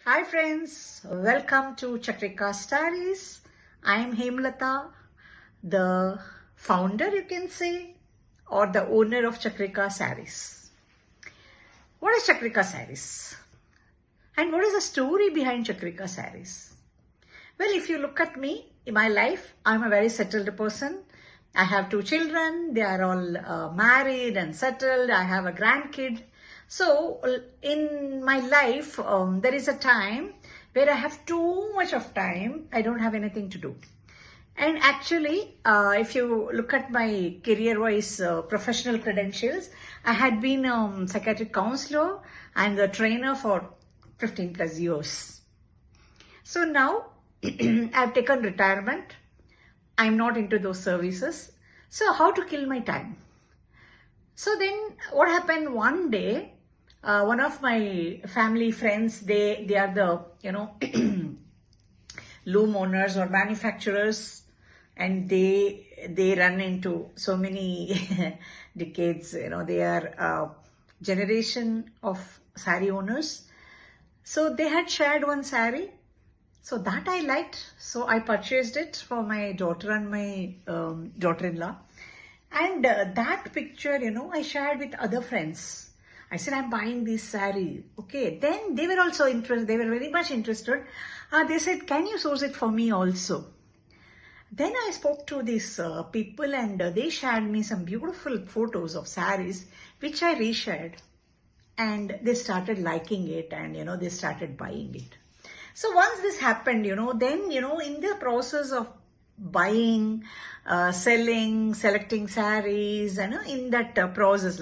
Hi friends, welcome to Chakrika Sarees. I am Hemlata, the founder you can say, or the owner of Chakrika Sarees. What is Chakrika Sarees? And what is the story behind Chakrika Sarees? Well, if you look at me, in my life, I'm a very settled person. I have 2 children, they are all married and settled. I have a grandkid. So in my life, there is a time where I have too much of time. I don't have anything to do. And actually, if you look at my career-wise professional credentials, I had been a psychiatric counselor and a trainer for 15 plus years. So now I've taken retirement. I'm not into those services. So how to kill my time? So then what happened one day, one of my family friends, they are the, loom owners or manufacturers, and they run into so many decades, they are a generation of saree owners. So they had shared one saree. So that I liked. So I purchased it for my daughter and my daughter-in-law. And that picture, I shared with other friends. I said, I'm buying this saree. Okay. Then they were also interested. They were very much interested. They said, can you source it for me also? Then I spoke to these people and they shared me some beautiful photos of sarees, which I reshared. And they started liking it and, they started buying it. So once this happened, then, in the process of buying, selling, selecting sarees, in that process,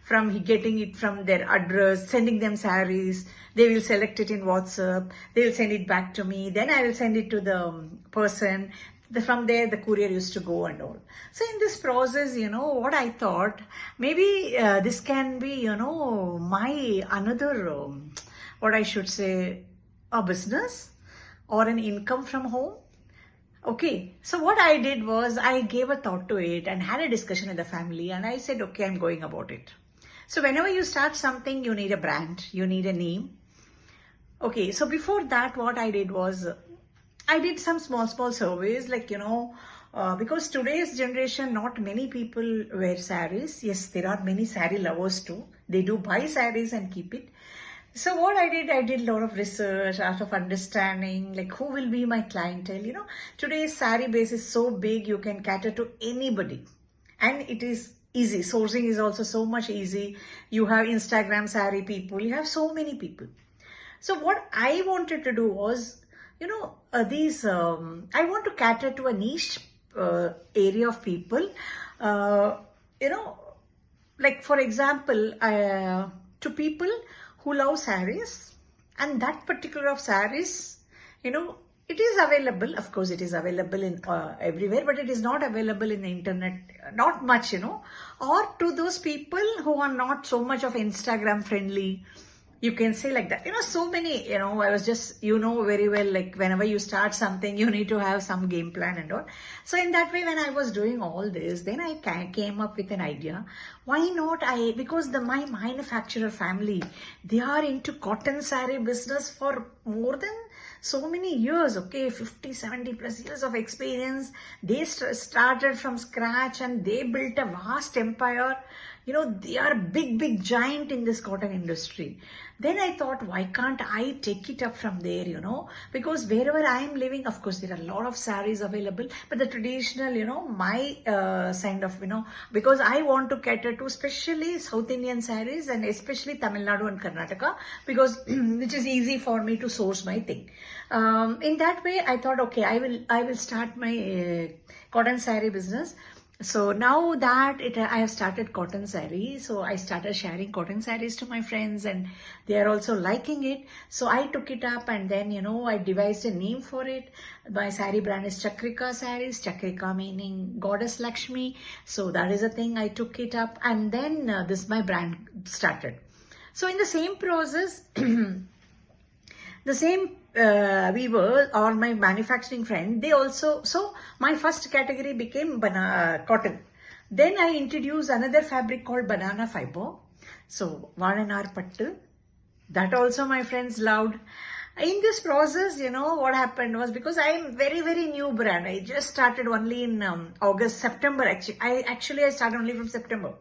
from getting it from their address, sending them sarees, they will select it in WhatsApp, they will send it back to me, then I will send it to the person. From there, the courier used to go and all. So in this process, what I thought, maybe this can be, my another, what I should say, a business or an income from home. Okay, so what I did was I gave a thought to it and had a discussion with the family, and I said, okay, I'm going about it. So whenever you start something, you need a brand, you need a name. Okay, so before that, what I did was I did some small surveys, because today's generation, not many people wear sarees. Yes, there are many saree lovers too. They do buy sarees and keep it. So what I did a lot of research, out of understanding, who will be my clientele. Today's saree base is so big, you can cater to anybody. And it is easy. Sourcing is also so much easy. You have Instagram saree people, you have so many people. So what I wanted to do was, I want to cater to a niche area of people, for example, to people who love sarees, and that particular of sarees, it is available. Of course, it is available in everywhere, but it is not available in the internet, not much, or to those people who are not so much of Instagram friendly. You can say like that, so many, I was just, very well, whenever you start something, you need to have some game plan and all. So in that way, when I was doing all this, then I came up with an idea. Why not because my manufacturer family, they are into cotton saree business for more than so many years, okay, 50, 70 plus years of experience. They started from scratch and they built a vast empire. They are big giant in this cotton industry. Then I thought, why can't I take it up from there, because wherever I am living, of course, there are a lot of sarees available, but the traditional, my kind of, because I want to cater to especially South Indian sarees and especially Tamil Nadu and Karnataka, because which is easy for me to source my thing. In that way, I thought, okay, I will start my cotton saree business. So now that I have started cotton saree, so I started sharing cotton sarees to my friends and they are also liking it. So I took it up and then, I devised a name for it. My saree brand is Chakrika Sarees, Chakrika meaning Goddess Lakshmi. So that is the thing, I took it up and then my brand started. So in the same process, the same weaver or my manufacturing friend, they also, so my first category became cotton. Then I introduced another fabric called banana fiber. So, Vananar Pattu. That also my friends loved. In this process, what happened was, because I am very, very new brand. I just started only in September actually. I started only from September.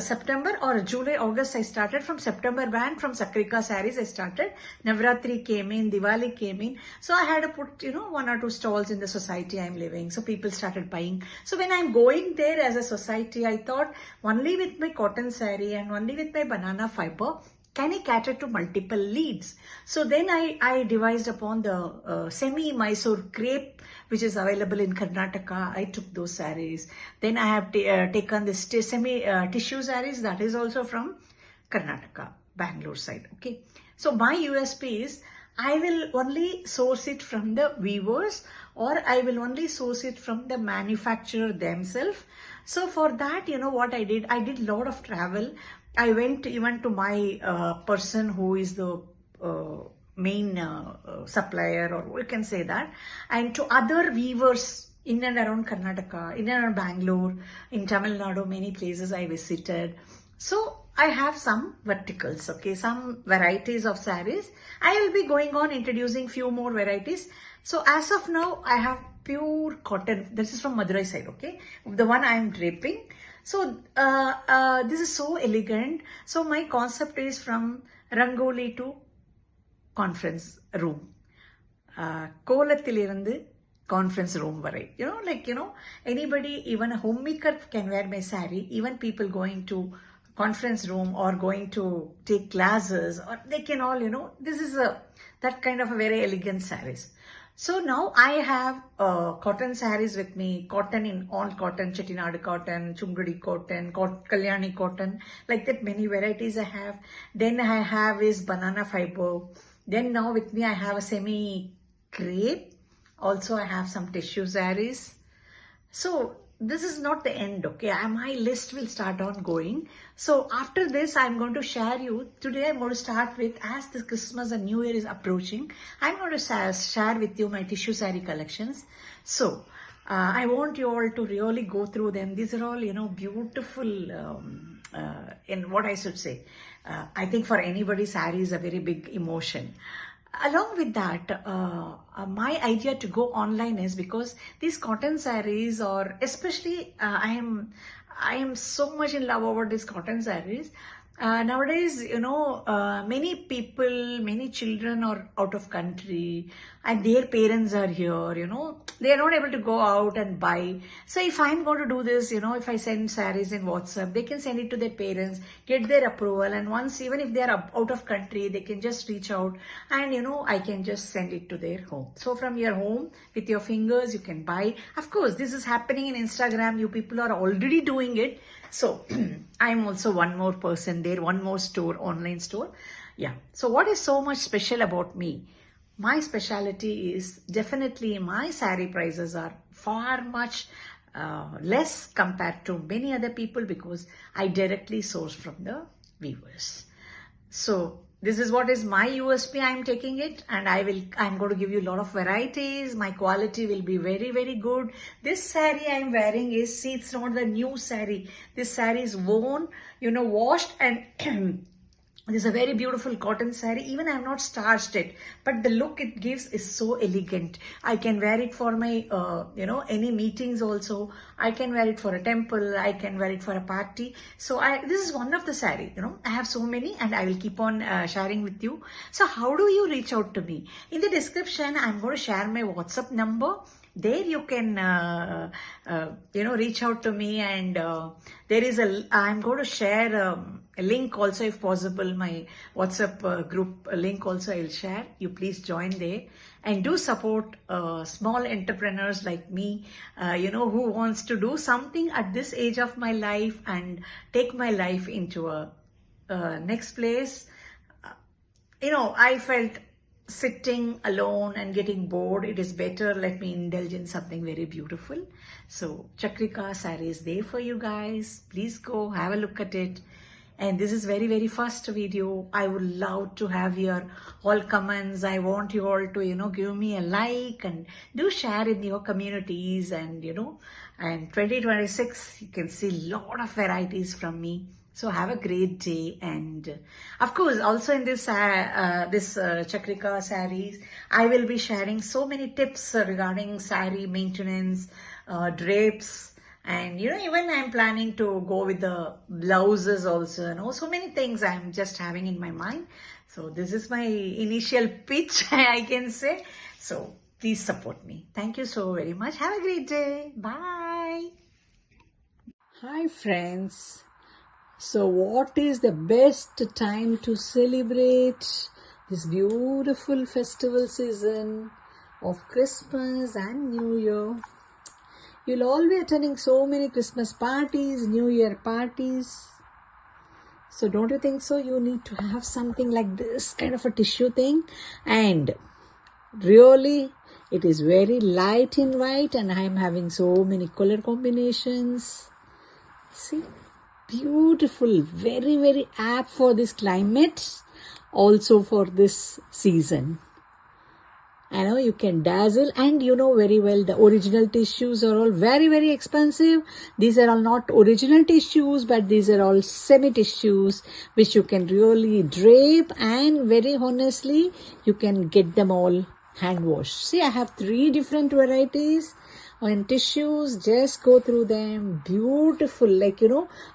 September or July, August, I started from September brand, from Chakrika Sarees I started. Navratri came in, Diwali came in. So I had to put, 1 or 2 stalls in the society I'm living. So people started buying. So when I'm going there as a society, I thought only with my cotton saree and only with my banana fiber, can I cater to multiple leads? So then I devised upon the semi-Mysore crepe, which is available in Karnataka. I took those sarees. Then I have taken this semi-tissue sarees, that is also from Karnataka, Bangalore side. Okay. So my USP is, I will only source it from the weavers, or I will only source it from the manufacturer themselves. So for that, what I did a lot of travel. I went even to my person who is the main supplier, or you can say that, and to other weavers in and around Karnataka, in and around Bangalore, in Tamil Nadu, many places I visited. So I have some verticals, okay, some varieties of sarees. I will be going on introducing few more varieties. So as of now, I have pure cotton. This is from Madurai side, okay, the one I am draping. So this is so elegant. So my concept is from Rangoli to conference room. Kolathilirundu conference room varai. Anybody, even a homemaker can wear my saree. Even people going to conference room or going to take classes, or they can all, this is that kind of a very elegant sarees. So now I have cotton sarees with me, cotton in all cotton, Chettinad cotton, Chungadi cotton, Kalyani cotton, like that many varieties I have. Then I have is banana fiber. Then now with me I have a semi crepe. Also I have some tissue sarees. So this is not the end, okay? My list will start on going. So after this, I'm going to share you. Today I'm going to start with, as the Christmas and New Year is approaching, I'm going to share with you my tissue saree collections. So I want you all to really go through them. These are all, beautiful, in what I should say. I think for anybody, saree is a very big emotion. Along with that, my idea to go online is because these cotton sarees, or especially I am so much in love over these cotton sarees. Nowadays, many people, many children are out of country and their parents are here, they are not able to go out and buy. So if I'm going to do this, if I send sarees in WhatsApp, they can send it to their parents, get their approval. And once, even if they are out of country, they can just reach out and, I can just send it to their home. So from your home, with your fingers, you can buy. Of course, this is happening in Instagram. You people are already doing it. So I'm also one more person there, one more store, online store. Yeah. So what is so much special about me? My specialty is definitely my saree prices are far much less compared to many other people, because I directly source from the weavers. So this is what is my USP. I'm taking it, and I'm going to give you a lot of varieties. My quality will be very, very good. This saree I'm wearing is, see, it's not the new saree. This saree is worn, washed, and this is a very beautiful cotton saree. Even I have not starched it, but the look it gives is so elegant. I can wear it for my, any meetings also. I can wear it for a temple. I can wear it for a party. So this is one of the saree, I have so many, and I will keep on sharing with you. So how do you reach out to me? In the description, I'm going to share my WhatsApp number. There you can, reach out to me, and there is I'm going to share a link also, if possible, my WhatsApp group link also I'll share. You please join there and do support small entrepreneurs like me, who wants to do something at this age of my life and take my life into a next place. I felt sitting alone and getting bored. It is better, let me indulge in something very beautiful. So Chakrika Sarees is there for you guys. Please go have a look at it. And this is very, very first video. I would love to have your all comments. I want you all to, give me a like and do share in your communities. And, and 2026, you can see a lot of varieties from me. So have a great day, and of course also in this Chakrika Sarees, I will be sharing so many tips regarding saree maintenance, drapes, and even I'm planning to go with the blouses also, so many things I'm just having in my mind. So this is my initial pitch, I can say. So please support me. Thank you so very much. Have a great day. Bye. Hi friends. So what is the best time to celebrate this beautiful festival season of Christmas and New Year? You'll all be attending so many Christmas parties, New Year parties. So don't you think so? You need to have something like this kind of a tissue thing, and really it is very light in white, and I am having so many color combinations. See, beautiful, very, very apt for this climate, also for this season. I know you can dazzle, and you know very well the original tissues are all very, very expensive. These are all not original tissues, but these are all semi-tissues which you can really drape, and very honestly, you can get them all hand washed. See, I have 3 different varieties on tissues. Just go through them. Beautiful. Like,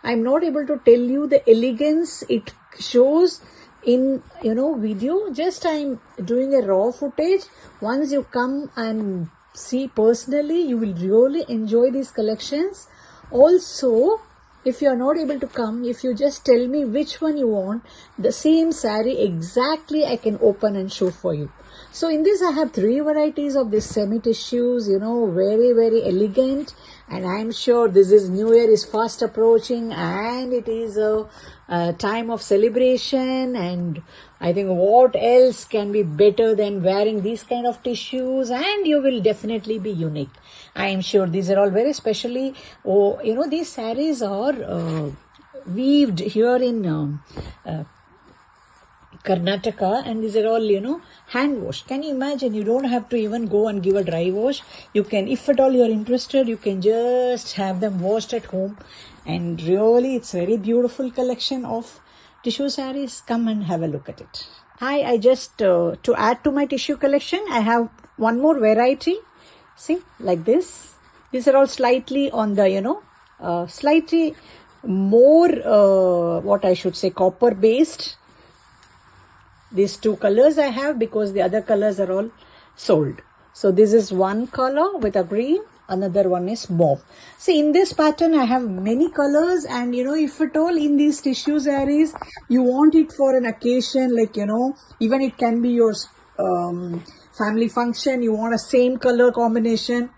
I'm not able to tell you the elegance it shows in video. Just I'm doing a raw footage. Once you come and see personally, you will really enjoy these collections. Also, if you are not able to come, if you just tell me which one you want, the same saree exactly I can open and show for you. So in this I have 3 varieties of this semi-tissues, very, very elegant. And I'm sure this is New Year is fast approaching, and it is a time of celebration. And I think what else can be better than wearing these kind of tissues, and you will definitely be unique. I am sure these are all very specially, these sarees are weaved here in Karnataka, and these are all, hand washed. Can you imagine? You don't have to even go and give a dry wash. You can, if at all you are interested, you can just have them washed at home. And really, it's very beautiful collection of tissue sarees. Come and have a look at it. Hi, I just, to add to my tissue collection, I have one more variety. See, like this. These are all slightly on the, slightly more, what I should say, copper based. These 2 colors I have because the other colors are all sold. So this is one color with a green, another one is mauve. See, in this pattern I have many colors, and if at all in these tissue sarees you want it for an occasion, like even it can be your family function, you want a same color combination,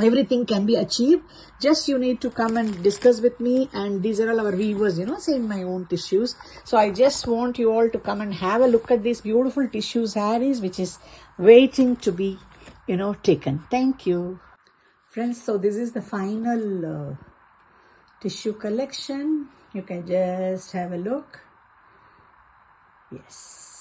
everything can be achieved. Just you need to come and discuss with me, and these are all our weavers, same my own tissues. So I just want you all to come and have a look at these beautiful tissue sarees which is waiting to be taken. Thank you friends. So this is the final tissue collection. You can just have a look. Yes.